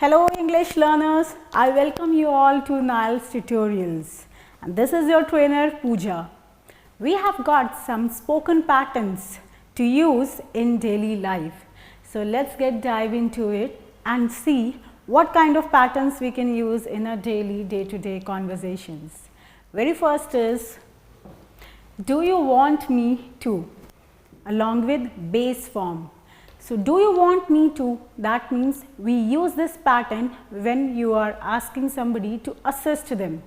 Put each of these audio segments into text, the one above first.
Hello English learners, I welcome you all to Nile's tutorials and this is your trainer Pooja. We have got some spoken patterns to use in daily life. So let's dive into it and see what kind of patterns we can use in our daily day-to-day conversations. Very first is, do you want me to, along with base form. So, do you want me to, that means we use this pattern when you are asking somebody to assist them.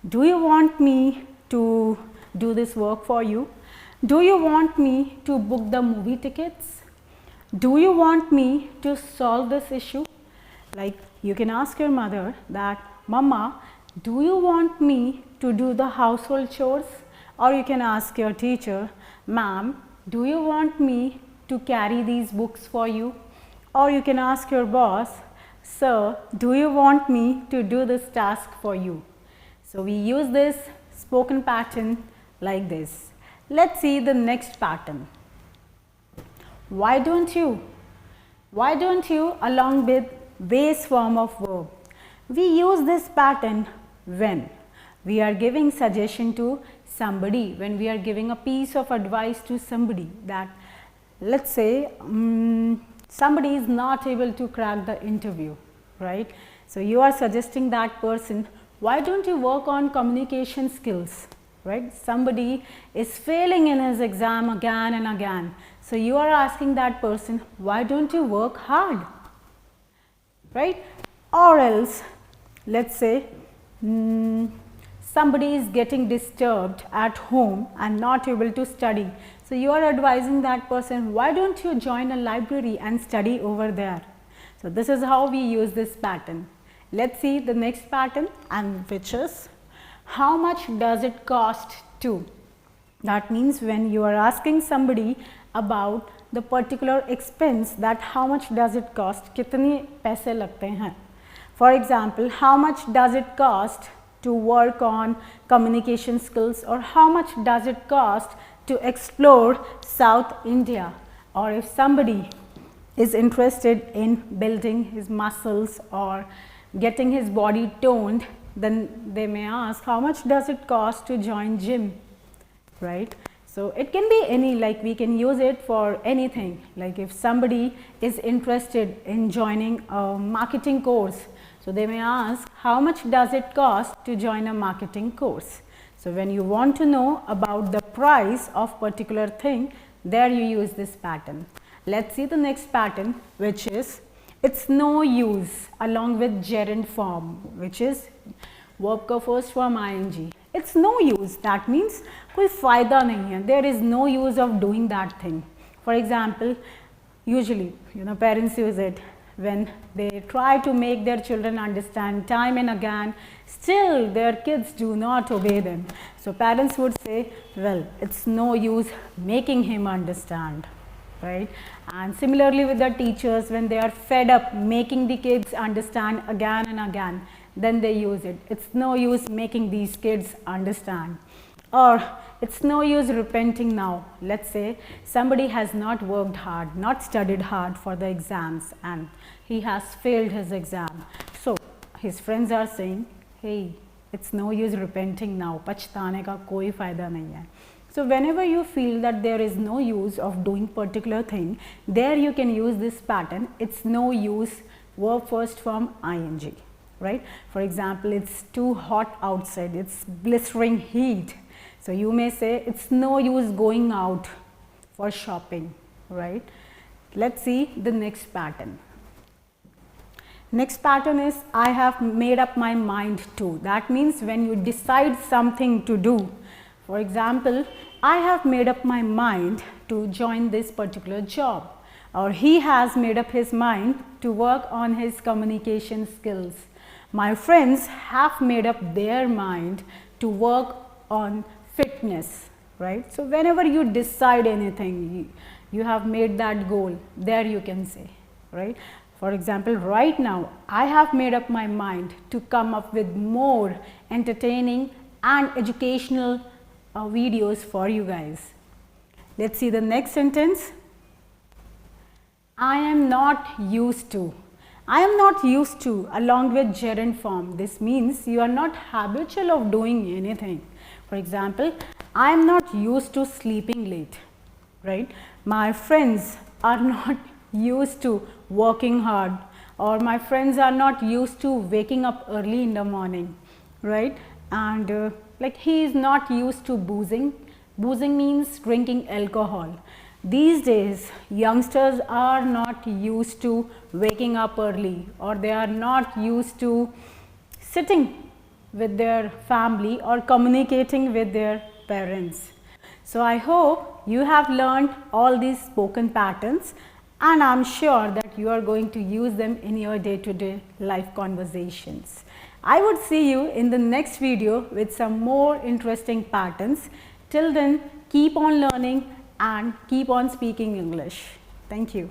Do you want me to do this work for you? Do you want me to book the movie tickets? Do you want me to solve this issue? Like you can ask your mother that, Mama, do you want me to do the household chores? Or you can ask your teacher, Ma'am, do you want me to carry these books for you? Or you can ask your boss, Sir, do you want me to do this task for you? So we use this spoken pattern like this. Let's see the next pattern. Why don't you? Why don't you along with base form of verb? We use this pattern when we are giving suggestion to somebody, when we are giving a piece of advice to somebody that let's say somebody is not able to crack the interview, right? So you are suggesting that person, why don't you work on communication skills, right? Somebody is failing in his exam again and again. So you are asking that person, why don't you work hard, right? Or else, let's say somebody is getting disturbed at home and not able to study. So you are advising that person, why don't you join a library and study over there? So this is how we use this pattern. Let's see the next pattern, and which is, how much does it cost to? That means when you are asking somebody about the particular expense, that how much does it cost, कितने पैसे लगते हैं? For example, how much does it cost to work on communication skills, or how much does it cost to explore South India? Or if somebody is interested in building his muscles or getting his body toned, then they may ask, how much does it cost to join gym, right? So it can be any, like we can use it for anything. Like if somebody is interested in joining a marketing course, so they may ask, how much does it cost to join a marketing course? So when you want to know about the price of particular thing, there you use this pattern. Let's see the next pattern, which is, it's no use, along with gerund form, which is verb ka first form ing. It's no use, that means कोई फायदा नहीं है, there is no use of doing that thing. For example, usually parents use it when they try to make their children understand time and again, still their kids do not obey them. So parents would say, well, it's no use making him understand, right? And similarly with the teachers, when they are fed up making the kids understand again and again, then they use it. It's no use making these kids understand. Or it's no use repenting now. Let's say somebody has not worked hard, not studied hard for the exams, and he has failed his exam. So his friends are saying, hey, it's no use repenting now, पछताने का कोई फायदा नहीं है. So whenever you feel that there is no use of doing particular thing, there you can use this pattern. It's no use, verb first form ing, right? For example, it's too hot outside, it's blistering heat. So you may say, it's no use going out for shopping, right? Let's see the next pattern. Next pattern is, I have made up my mind to. That means when you decide something to do. For example, I have made up my mind to join this particular job, or he has made up his mind to work on his communication skills. My friends have made up their mind to work on fitness, right? So whenever you decide anything, you have made that goal, there you can say, right? For example, right now, I have made up my mind to come up with more entertaining and educational videos for you guys. Let's see the next sentence. I am not used to. I am not used to along with gerund form. This means you are not habitual of doing anything. For example, I am not used to sleeping late, right? My friends are not used to working hard, or my friends are not used to waking up early in the morning, right? And like he is not used to boozing. Boozing means drinking alcohol. These days youngsters are not used to waking up early, or they are not used to sitting with their family or communicating with their parents. So I hope you have learned all these spoken patterns, and I am sure that you are going to use them in your day-to-day life conversations. I would see you in the next video with some more interesting patterns. Till then, keep on learning and keep on speaking English. Thank you.